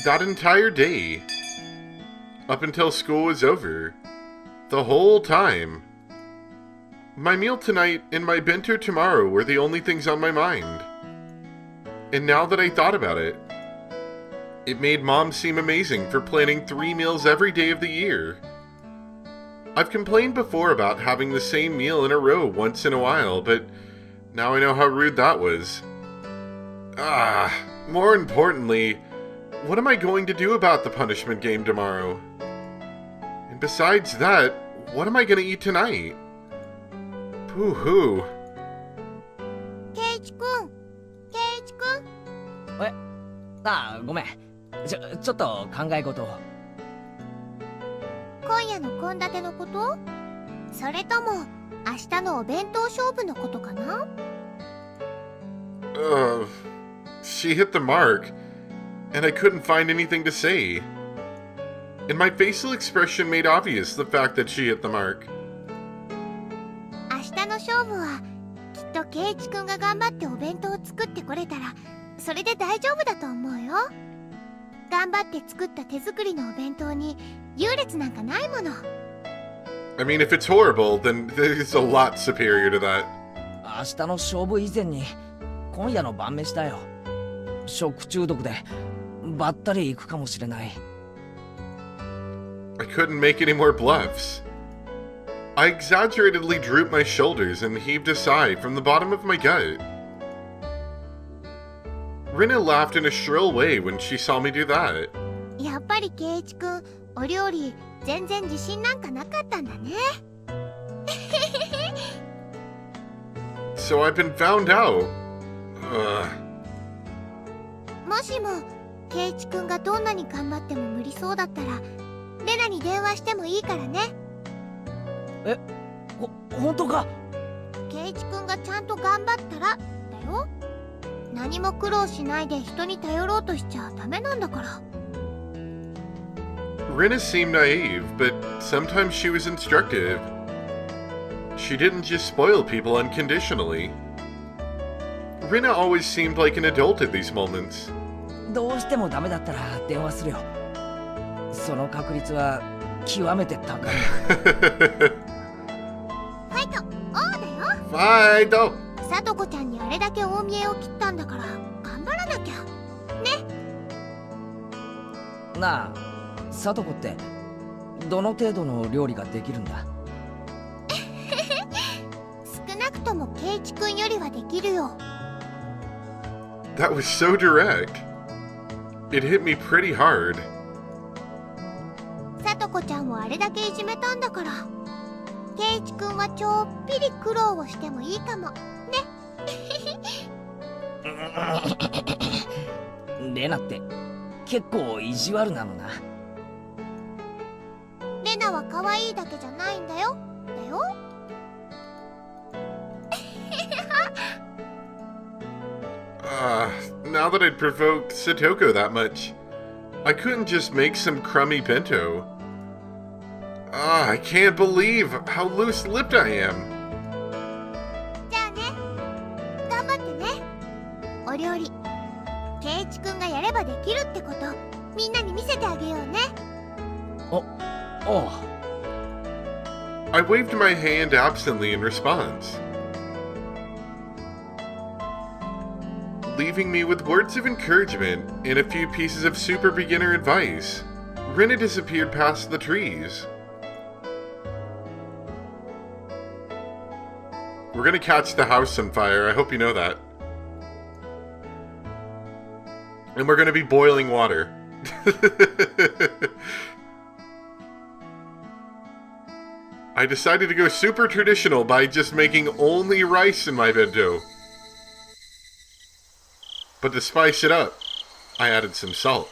That entire day. Up until school was over. The whole time. My meal tonight and my bento tomorrow were the only things on my mind. And now that I thought about it, it made Mom seem amazing for planning 3 meals every day of the year. I've complained before about having the same meal in a row once in a while, but now I know how rude that was. More importantly, what am I going to do about the punishment game tomorrow? And besides that, what am I going to eat tonight? Boo-hoo. ケイチくん、ケイチくん。え、ごめん。ちょっと考え事を。今夜の献立のこと？それとも明日のお弁当勝負のことかな？ She hit the mark, and I couldn't find anything to say. And my facial expression made obvious the fact that she hit the mark. 明日の勝負はきっとケイチくんが頑張ってお弁当を作ってこれたらそれで大丈夫だと思うよ。頑張って作った手作りのお弁当に優劣なんかないもの。I mean, if it's horrible, then there's a lot superior to that. 明日の勝負以前に今夜の晩飯だよ。食中毒でばったり行くかもしれない。I couldn't make any more bluffs. I exaggeratedly drooped my shoulders and heaved a sigh from the bottom of my gut. Rinna laughed in a shrill way when she saw me do that. やっぱりケイチくん、お料理全然自信なんかなかったんだね。So I've been found out. もしもケイチくんがどんなに頑張っても無理そうだったらレナに電話してもいいからね。え、本当か？ケイチくんがちゃんと頑張ったらだよ。何も苦労しないで人に頼ろうとしちゃダメなんだから。Rinna seemed naive, but sometimes she was instructive. She didn't just spoil people unconditionally. Rinna always seemed like an adult at these moments. どうしてもダメだったら電話するよ。その確率は極めて高い。ファイト、オーだよ。ファイト。さとこちゃんにあれだけ大見栄を切ったんだから頑張らなきゃね。なあ、さとこってどの程度の料理ができるんだ？少なくともケイチくんよりはできるよ。That was so direct. It hit me pretty hard. さとこちゃんをあれだけいじめたんだからケイチくんはちょっぴり苦労をしてもいいかもね。レナって結構意地悪なのな。レナは可愛いだけじゃないんだよ。だよ。Now that I'd provoked Satoko that much, I couldn't just make some crummy bento. I can't believe how loose-lipped I am. じゃあね、頑張ってね。お料理ケイチくんがやればできるってことみんなに見せてあげようね。おう。I waved my hand absently in response, leaving me with words of encouragement and a few pieces of super beginner advice. Rinna disappeared past the trees. We're gonna catch the house on fire, I hope you know that. And we're gonna be boiling water. I decided to go super traditional by just making only rice in my bento. But to spice it up, I added some salt.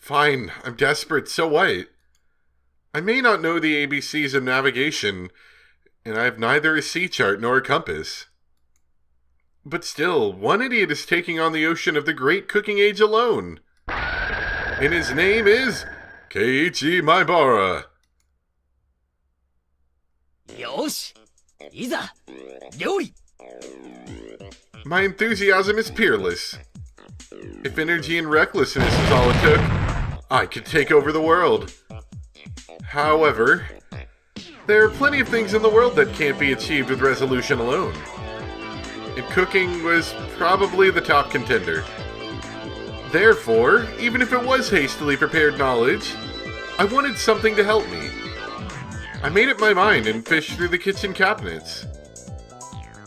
Fine, I'm desperate, so what? I may not know the ABCs of navigation, and I have neither a sea chart nor a compass. But still, one idiot is taking on the ocean of the great cooking age alone. And his name is Keiichi Maibara. よし、いざ料理 My enthusiasm is peerless. If energy and recklessness is all it took, I could take over the world. However, there are plenty of things in the world that can't be achieved with resolution alone. And cooking was probably the top contender. Therefore, even if it was hastily prepared knowledge, I wanted something to help me. I made up my mind and fished through the kitchen cabinets.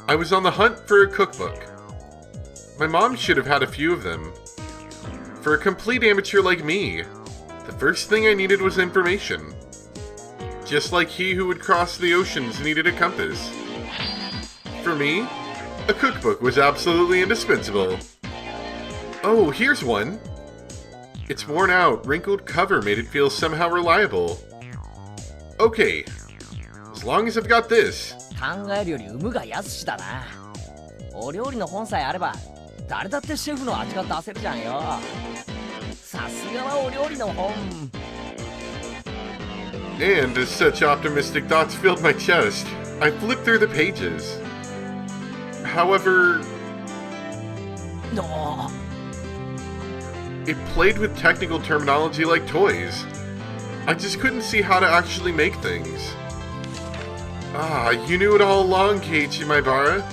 I was on the hunt for a cookbook. My mom should have had a few of them. For a complete amateur like me, the first thing I needed was information. Just like he who would cross the oceans needed a compass. For me, a cookbook was absolutely indispensable. Oh, here's one. Its worn out, wrinkled cover made it feel somehow reliable. Okay, as long as I've got this. 考えるより有無が安しだな。お料理の本さえあれば誰だってシェフの味が出せるじゃんよ。さすがはお料理の本。 And as such optimistic thoughts filled my chest, I flipped through the pages. However, No. it played with technical terminology like toys. I just couldn't see how to actually make things. Ah, you knew it all along, Keiichi Maibara.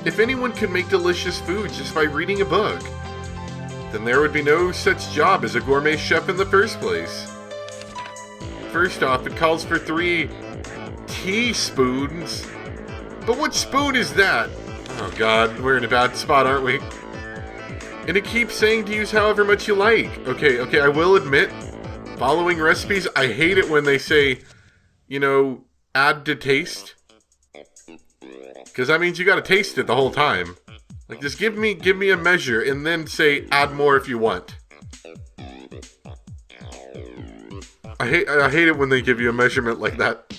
If anyone could make delicious food just by reading a book, then there would be no such job as a gourmet chef in the first place. First off, it calls for 3 teaspoons. But what spoon is that? Oh god, we're in a bad spot, aren't we? And it keeps saying to use however much you like. Okay, I will admit, following recipes, I hate it when they say, you know, add to taste. Because that means you gotta taste it the whole time. Like, just give me a measure and then say add more if you want. I hate it when they give you a measurement like that.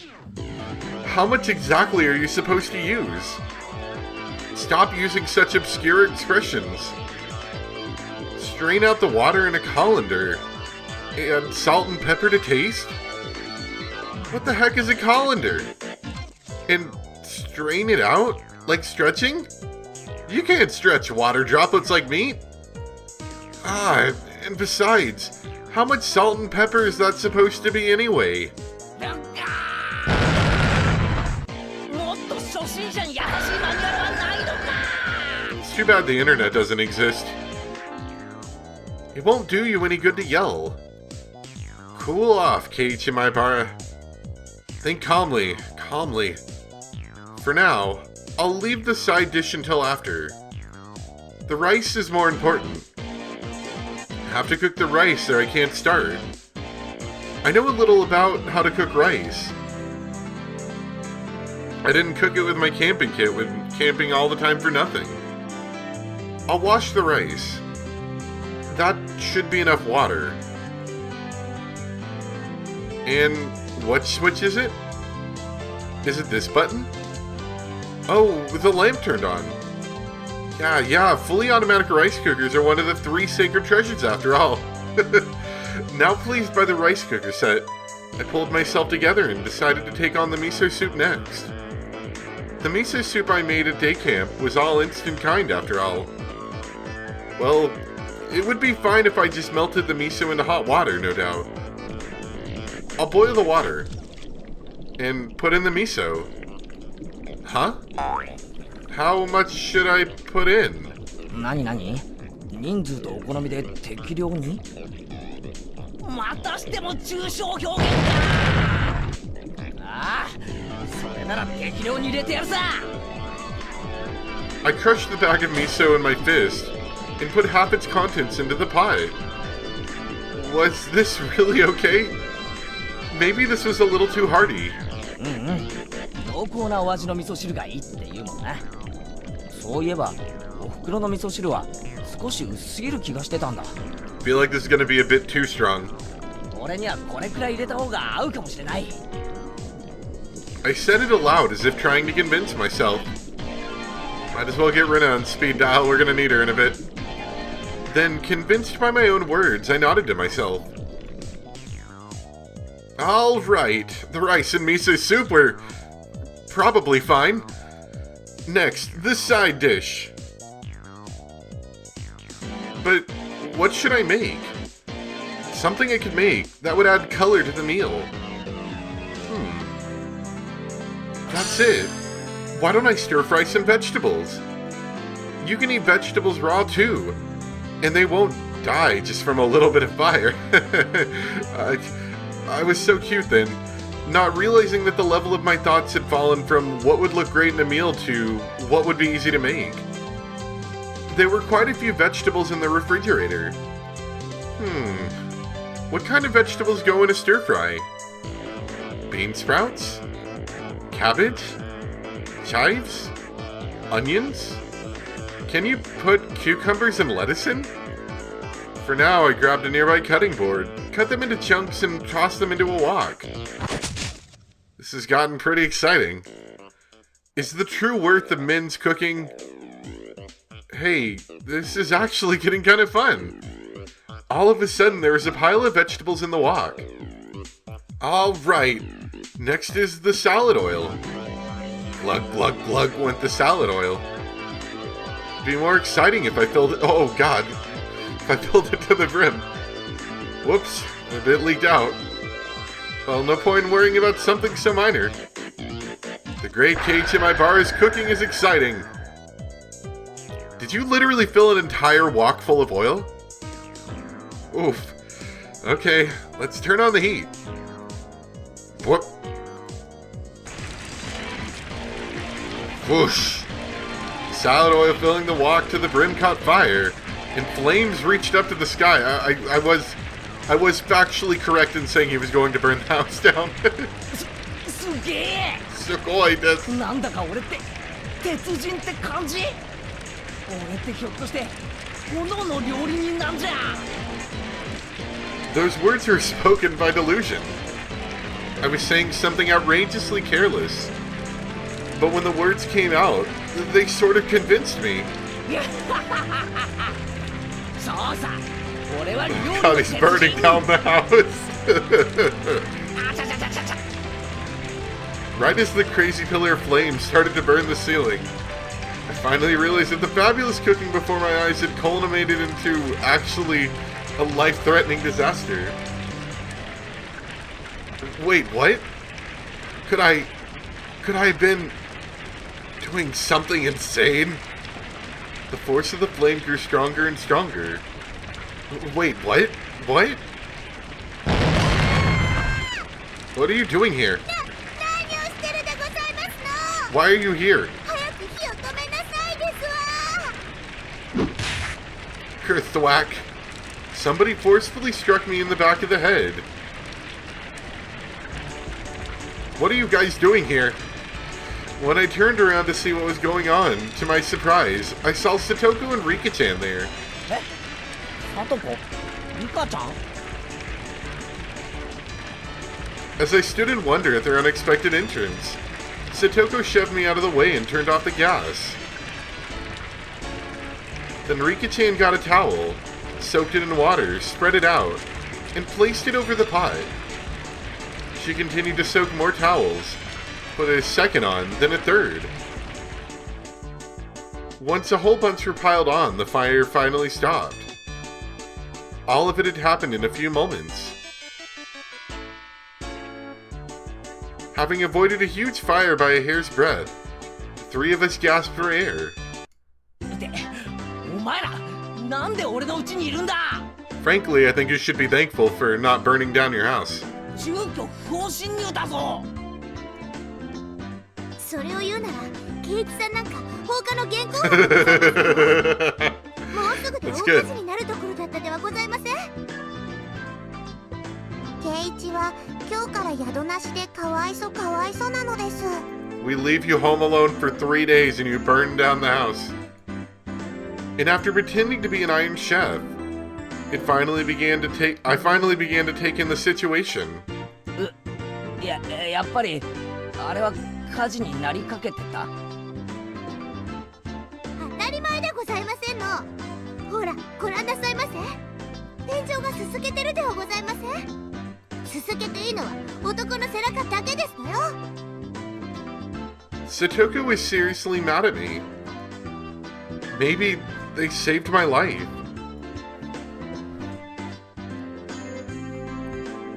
How much exactly are you supposed to use? Stop using such obscure expressions. Strain out the water in a colander. Add salt and pepper to taste? What the heck is a colander? And strain it out? Like stretching? You can't stretch water droplets like meat. Ah, and besides, how much salt and pepper is that supposed to be anyway? It's too bad the internet doesn't exist. It won't do you any good to yell. Cool off, Keiichi Maibara. Think calmly. For now, I'll leave the side dish until after. The rice is more important. Have to cook the rice or I can't start. I know a little about how to cook rice. I didn't cook it with my camping kit, with camping all the time for nothing. I'll wash the rice. That should be enough water. And what switch is it? Is it this button? Oh, with the lamp turned on. Yeah, fully automatic rice cookers are one of the 3 sacred treasures after all. Now pleased by the rice cooker set, I pulled myself together and decided to take on the miso soup next. The miso soup I made at day camp was all instant kind after all. Well, it would be fine if I just melted the miso into hot water, no doubt. I'll boil the water and put in the miso. Huh? How much should I put in? 何人数とお好みで適量にまたしても抽象表現かああそれなら適量に入れてやるさ I crushed the bag of miso in my fist and put half its contents into the pot. Was this really okay? Maybe this was a little too hearty. 濃厚なお味の味噌汁がいいって言うもんなそういえばお袋の味噌汁は少し薄すぎる気がしてたんだ Feel like this is gonna be a bit too strong. 俺にはこれくらい入れた方が合うかもしれない I said it aloud as if trying to convince myself. Might as well get Rena on speed dial, we're gonna need her in a bit. Then, convinced by my own words, I nodded to myself. Alright, the rice and miso soup were probably fine. Next, the side dish. But what should I make? Something I could make that would add color to the meal. That's it. Why don't I stir fry some vegetables? You can eat vegetables raw too, and they won't die just from a little bit of fire. I was so cute then, not realizing that the level of my thoughts had fallen from what would look great in a meal to what would be easy to make. There were quite a few vegetables in the refrigerator. What kind of vegetables go in a stir fry? Bean sprouts? Cabbage? Chives? Onions? Can you put cucumbers and lettuce in? For now, I grabbed a nearby cutting board, cut them into chunks, and tossed them into a wok. This has gotten pretty exciting. Is the true worth of men's cooking? Hey, this is actually getting kind of fun. All of a sudden, there is a pile of vegetables in the wok. Alright, next is the salad oil. Glug, glug, glug went the salad oil. It'd be more exciting if I filled it. Oh god. If I filled it to the brim. Whoops, a bit leaked out. Well, no point in worrying about something so minor. The great cage in my bar is cooking is exciting. Did you literally fill an entire wok full of oil? Oof. Okay, let's turn on the heat. Whoop. Whoosh. Salad oil filling the wok to the brim caught fire, and flames reached up to the sky. I was factually correct in saying he was going to burn the house down. すげえすごいです。なんだか俺って鉄人って感じ。俺ってひょっとして炎の料理人なんじゃ。Those words were spoken by delusion. I was saying something outrageously careless. But when the words came out, they sort of convinced me. そうさ、俺は料理の God, 鉄 he's 人。 burning down the house. あちゃちゃちゃちゃちゃ。 Right as the crazy pillar of flame started to burn the ceiling, I finally realized that the fabulous cooking before my eyes had culminated into actually a life-threatening disaster. Wait, what? Could I have been doing something insane? The force of the flame grew stronger and stronger. Wait, what? What? What are you doing here? Why are you here? Kerthwack. Somebody forcefully struck me in the back of the head. What are you guys doing here? When I turned around to see what was going on, to my surprise, I saw Satoko and Rika-chan there. え、さとこ、リカちゃん。 As I stood in wonder at their unexpected entrance, Satoko shoved me out of the way and turned off the gas. Then Rika-chan got a towel, soaked it in water, spread it out, and placed it over the pot. She continued to soak more towels, put a second on, then a third. Once a whole bunch were piled on, the fire finally stopped. All of it had happened in a few moments. Having avoided a huge fire by a hair's breadth, the three of us gasped for air. で、お前ら、なんで俺の家にいるんだ。 Frankly, I think you should be thankful for not burning down your house. 住居不法侵入だぞ。それを言うならケイチさんなんか放火の現行犯でございますよ。もうすぐで大火事になるところだったではございません。ケイチは今日から宿なしでかわいそなのです。 We leave you home alone for 3 days and you burn down the house. And after pretending to be an Iron Chef, I finally began to take in the situation. やっぱりあれは火事になりかけてた。当たり前でございませんの。ほらご覧なさいませ。天井がすすけてるではございません。すすけていいのは男の背中だけですのよ。Satoko is seriously mad at me. Maybe they saved my life.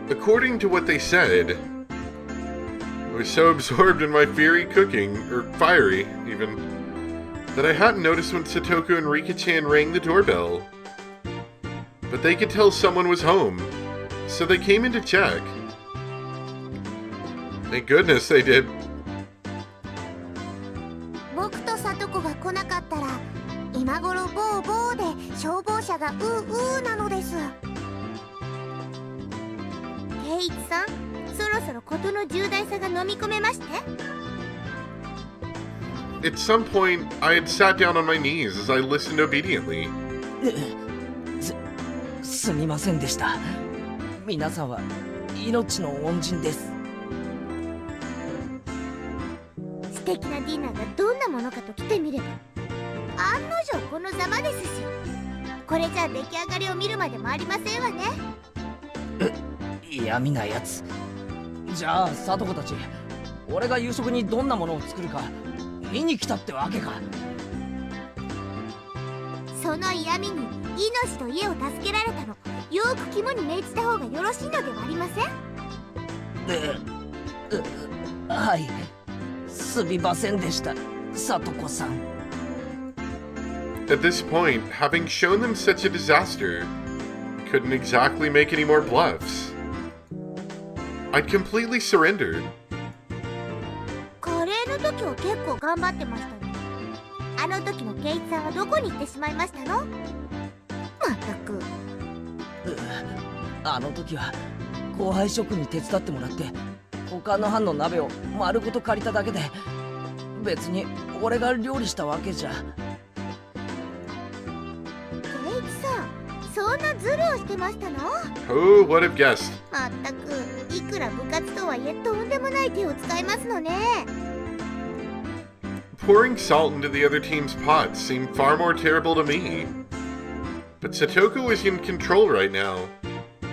According to what they said, I was so absorbed in my fiery cooking, or fiery even, that I hadn't noticed when Satoko and Rika-chan rang the doorbell. But they could tell someone was home, so they came in to check. Thank goodness they did. 僕とサトコが来なかったら今頃ボーボーで消防車がうーなのです。圭一さん、そろそろ事の重大さが飲み込めまして。 At some point, I had sat down on my knees as I listened obediently. すみませんでした。皆さんは命の恩人です。素敵なディナーがどんなものかと来てみれば案の定このざまですし、これじゃ出来上がりを見るまでもありませんわね。嫌味なやつ。じゃあサトコたち、俺が夕食にどんなものを作るか見に来たってわけか。その嫌味に命と家を助けられたの、よーく肝に銘じた方がよろしいのではありません？はい、すみませんでした、サトコさん。 At this point, having shown them such a disaster, I couldn't exactly make any more bluffs. I'd completely surrendered. カレーの時は結構頑張ってましたね。あの時のケイチさんはどこに行ってしまいましたの？まったく。あの時は後輩職に手伝ってもらって他の班の鍋を丸ごと借りただけで、別に俺が料理したわけじゃ。ケイチさん、そんなズルをしてましたのWho would have guessed? まったく、いくら部活とはいえとんでもない手を使いますのね。Pouring salt into the other team's pots seemed far more terrible to me. But Satoko was in control right now,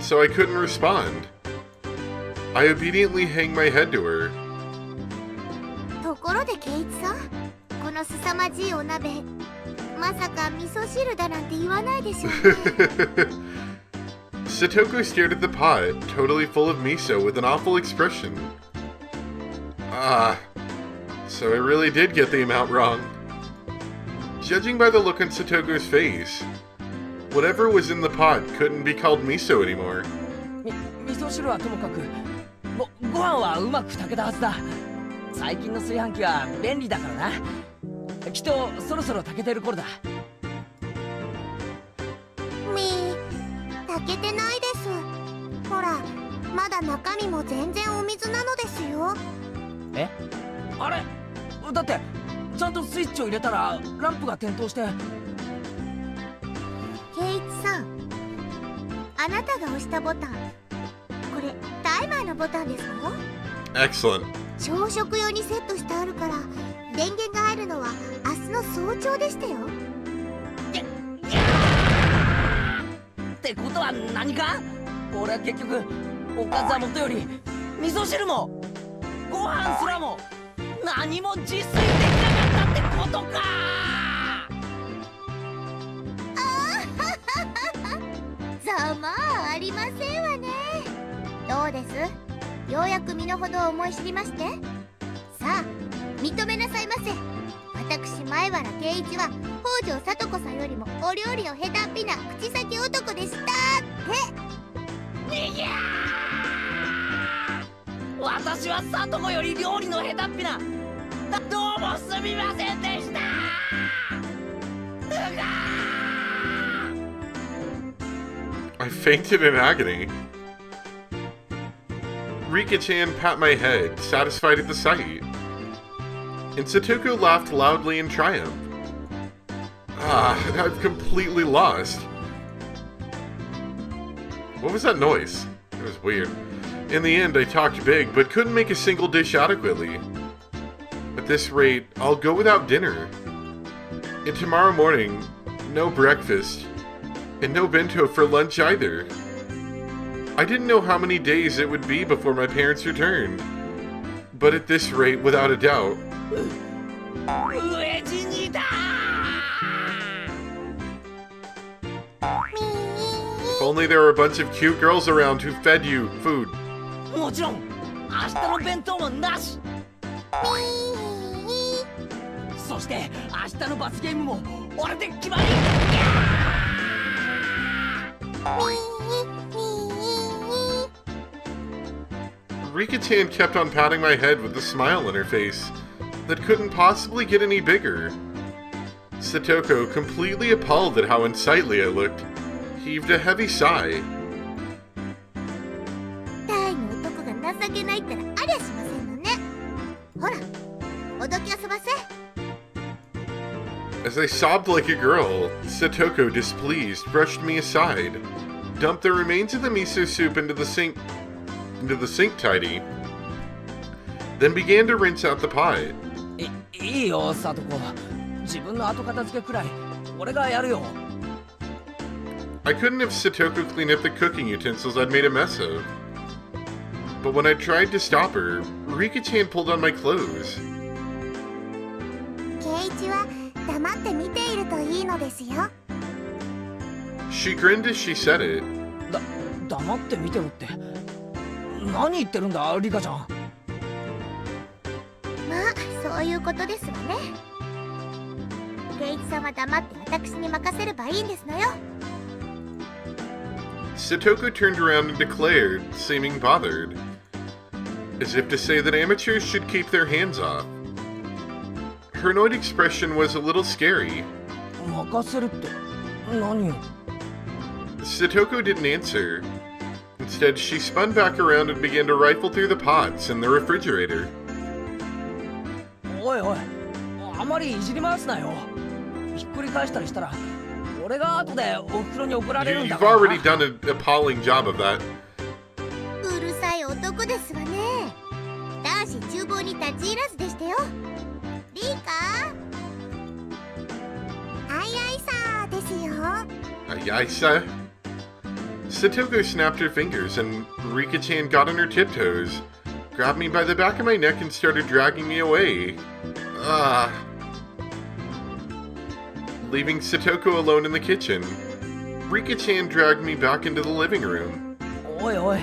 so I couldn't respond. I obediently hang my head to her. ところでケイチさん、この凄まじいお鍋、まさか味噌汁だなんて言わないでしょうね。Satoko stared at the pot, totally full of miso, with an awful expression. So I really did get the amount wrong. Judging by the look on Satoko's face, whatever was in the pot couldn't be called miso anymore. 味噌汁はともかく、ご飯はうまく炊けたはずだ。最近の炊飯器は便利だからな。きっとそろそろ炊けてる頃だ。炊けてないです。ほら、まだ中身も全然お水なのですよ。え？あれ？だってちゃんとスイッチを入れたらランプが点灯して。ケイチさん、あなたが押したボタン、これタイマーのボタンですよ。 Excellent. 朝食用にセットしてあるから電源が入るのは明日の早朝でしたよ。ってことは何か？俺は結局おかずはもとより味噌汁もご飯すらも何も自炊できなかったってことか。ざまあありませんわね。どうです？ようやく身の程を思い知りまして。さあ認めなさいませ。私前原圭一は北条聡子さんよりもお料理の下手っぴな口先男でしたって。いやー、私は里子より料理の下手っぴな。どうもすみませんでした。I fainted in agony. Rika-chan pat my head, satisfied at the sight. And Satoko laughed loudly in triumph. I've completely lost. What was that noise? It was weird. In the end, I talked big, but couldn't make a single dish adequately. At this rate, I'll go without dinner. And tomorrow morning, no breakfast, and no bento for lunch either. I didn't know how many days it would be before my parents returned. But at this rate, without a doubt, 飢え死にだ If only there were a bunch of cute girls around who fed you food. もちろん明日の弁当もなしそして明日の罰ゲームも俺で決まり Rika-chan kept on patting my head with a smile on her face that couldn't possibly get any bigger. Satoko, completely appalled at how unsightly I looked, heaved a heavy sigh. 大の男が情けないったらありゃしませんのね。ほら、おどき遊ばせ。 As I sobbed like a girl, Satoko, displeased, brushed me aside, dumped the remains of the miso soup into the sink tidy, then began to rinse out the pot. いいよサトコ自分の後片付けくらい俺がやるよ I couldn't have Satoko clean up the cooking utensils I'd made a mess of. But when I tried to stop her, Rika-chan pulled on my clothes. 圭一は黙って見ているといいのですよ。 She grinned as she said it. 黙って見てろって何言ってるんだリカちゃんまあそういうことですわね。圭一さんは黙って私に任せればいいんですのよ。 Satoko turned around and declared, seeming bothered, as if to say that amateurs should keep their hands off. Her annoyed expression was a little scary. 任せるって何よ Satoko didn't answer. Instead, she spun back around and began to rifle through the pots in the refrigerator. おいおいあまりいじり回すなよひっくり返したりしたら俺が後でお袋に怒られるんだ You've から already done an appalling job of that. うるさい男ですわね。男子厨房に立ち入らずでしたよ。リーカあいあいさですよ。 Ayasa? Satoko snapped her fingers and Rika-chan got on her tiptoes, grabbed me by the back of my neck and started dragging me away. Leaving Satoko alone in the kitchen, Rika-chan dragged me back into the living room. おいおい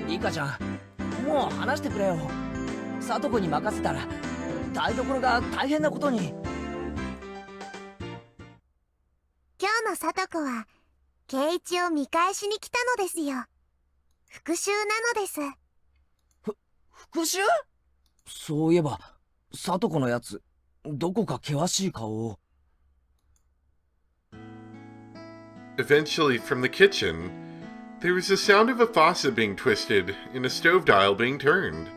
リカちゃんもう話してくれよサトコに任せたら台所が大変なことに今日のサトコは圭一を見返しに来たのですよ。復讐なのです。復讐そういえばサトコのやつどこか険しい顔を Eventually, from the kitchen, there was the sound of a faucet being twisted and a stove dial being turned.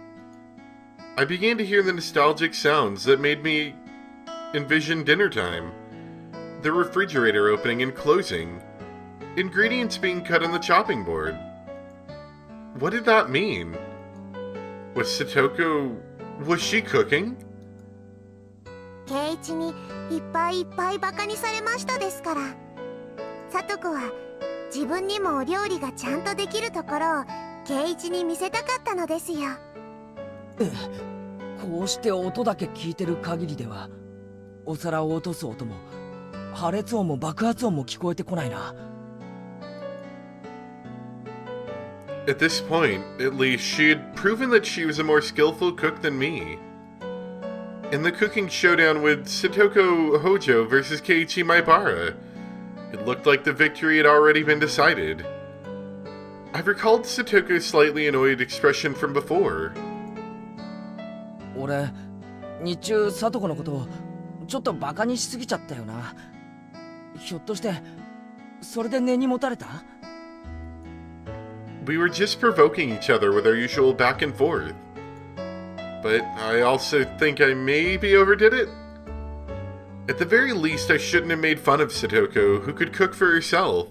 I began to hear the nostalgic sounds that made me envision dinner time, the refrigerator opening and closing, ingredients being cut on the chopping board. What did that mean? Was she cooking? 圭一にいっぱいいっぱいバカにされましたですから。サトコは自分にもお料理がちゃんとできるところを圭一に見せたかったのですよ。こうして音だけ聞いてる限りではお皿を落とす音も破裂音も爆発音も聞こえてこないな At this point, at least, she had proven that she was a more skillful cook than me. In the cooking showdown with Satoko Hojo versus Keiichi Maibara, it looked like the victory had already been decided. I recalled Satoko's slightly annoyed expression from before. 俺日中サトコのことをちょっとバカにしすぎちゃったよなひょっとしてそれで根に持たれた We were just provoking each other with our usual back and forth. But I also think I maybe overdid it. At the very least, I shouldn't have made fun of Satoko, who could cook for herself,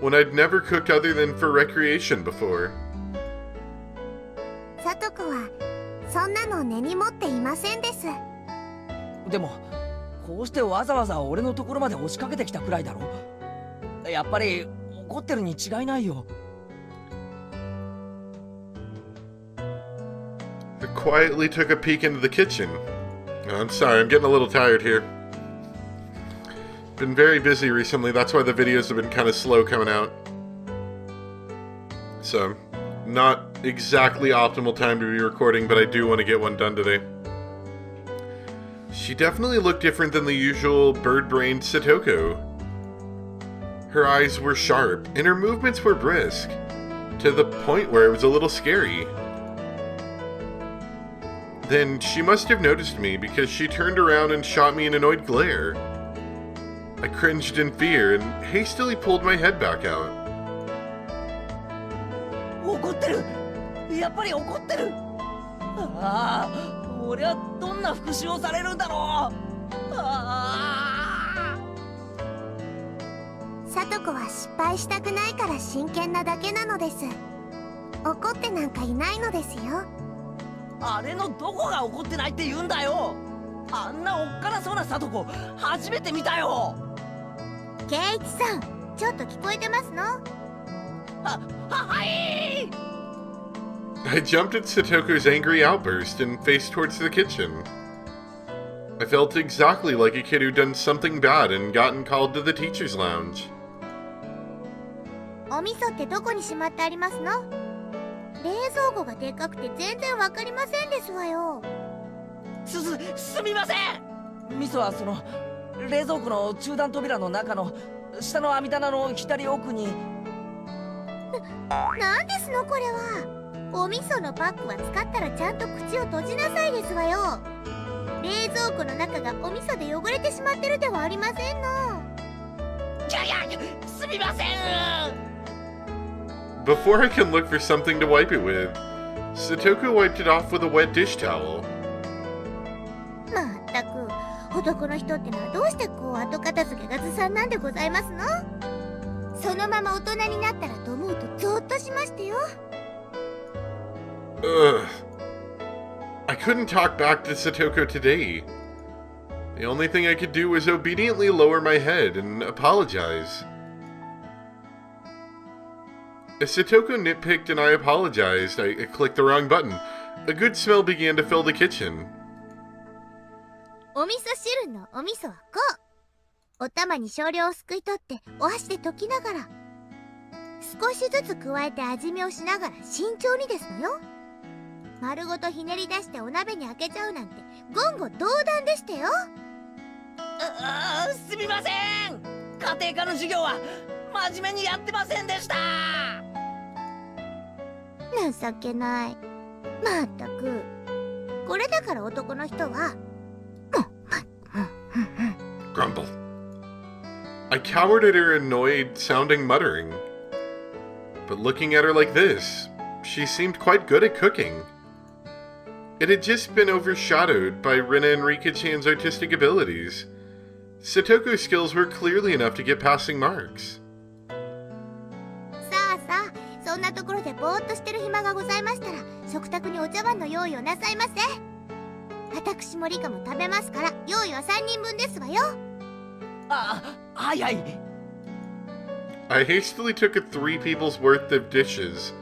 when I'd never cooked other than for recreation before. サトコはそんなの根に持っていませんです。でもこうしてわざわざ俺のところまで押しかけてきたくらいだろやっぱり怒ってるに違いないよ I quietly took a peek into the kitchen. I'm sorry, I'm getting a little tired here. Been very busy recently, that's why the videos have been kind of slow coming out. So, not exactly optimal time to be recording, but I do want to get one done today. She definitely looked different than the usual bird-brained Satoko. Her eyes were sharp, and her movements were brisk, to the point where it was a little scary. Then she must have noticed me because she turned around and shot me an annoyed glare. I cringed in fear and hastily pulled my head back out. 怒ってる。やっぱり怒ってる。ああ、俺はどんな復讐をされるんだろう。ああ。さとこは失敗したくないから真剣なだけなのです。怒ってなんかいないのですよ。あれのどこが怒ってないって言うんだよ。あんなおっかなそうなさとこ初めて見たよ。圭一さん、ちょっと聞こえてますの？はい。 I jumped at Satoko's angry outburst and faced towards the kitchen. I felt exactly like a kid who'd done something bad and gotten called to the teacher's lounge. お味噌ってどこにしまってありますの？冷蔵庫がでかくて全然わかりませんですわよ。すみません。味噌はその冷蔵庫の中段扉の中の下の網棚の左奥に。なんですのこれは。お味噌のパックは使ったらちゃんと口を閉じなさいですわよ。冷蔵庫の中がお味噌で汚れてしまってるではありませんの。いやすみません。 Before I can look for something to wipe it with, Satoko wiped it off with a wet dish towel. まったく、男の人ってのはどうしてこう後片付けがずさんなんでございますの？そのまま大人になったらと思うとゾーッとしましてよ。Ugh. I couldn't talk back to Satoko today. The only thing I could do was obediently lower my head and apologize. As Satoko nitpicked and I apologized, I clicked the wrong button. A good smell began to fill the kitchen. お味噌汁のお味噌はこう。お玉に少量をすくい取ってお箸で溶きながら、少しずつ加えて味見をしながら慎重にですのよ。丸ごとひねり出してお鍋に開けちゃうなんて言語道断でしたよ。すみません。家庭科の授業は真面目にやってませんでした。情けない。まったく。これだから男の人は。Grumble. I cowered at her annoyed-sounding muttering. But looking at her like this, she seemed quite good at cooking. It had just been overshadowed by Rina and Rika-chan's artistic abilities. Satoko's skills were clearly enough to get passing marks. さあさあ、そんなところでぼーっとしてる暇がございましたら、食卓にお茶碗の用意をなさいませ。私もリカも食べますから、用意は3人分ですわよ。はいはい。 I hastily took a 3 people's worth of dishes.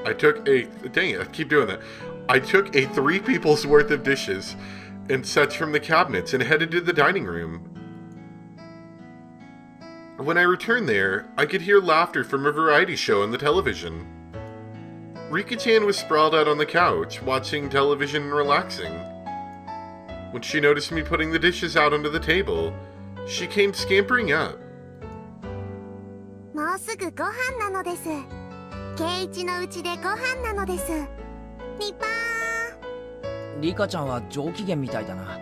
Dang it, I keep doing that. I took a 3 people's worth of dishes and such from the cabinets and headed to the dining room. When I returned there, I could hear laughter from a variety show on the television. Rika-chan was sprawled out on the couch, watching television and relaxing. When she noticed me putting the dishes out onto the table, she came scampering up. もうすぐご飯なのです。圭一のうちでご飯なのです。ニパー。リカちゃんは上機嫌みたいだな。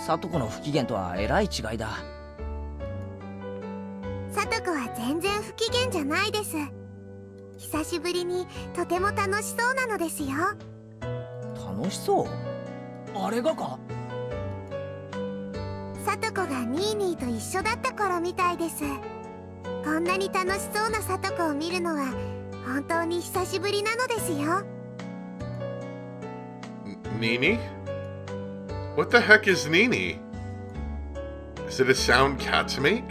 サトコの不機嫌とはえらい違いだ。サトコは全然不機嫌じゃないです。久しぶりにとても楽しそうなのですよ。楽しそう？あれがか？サトコがニーニーと一緒だった頃みたいです。こんなに楽しそうなサトコを見るのは本当に久しぶりなのですよ。Nini? What the heck is Nini? Is it a sound cats make?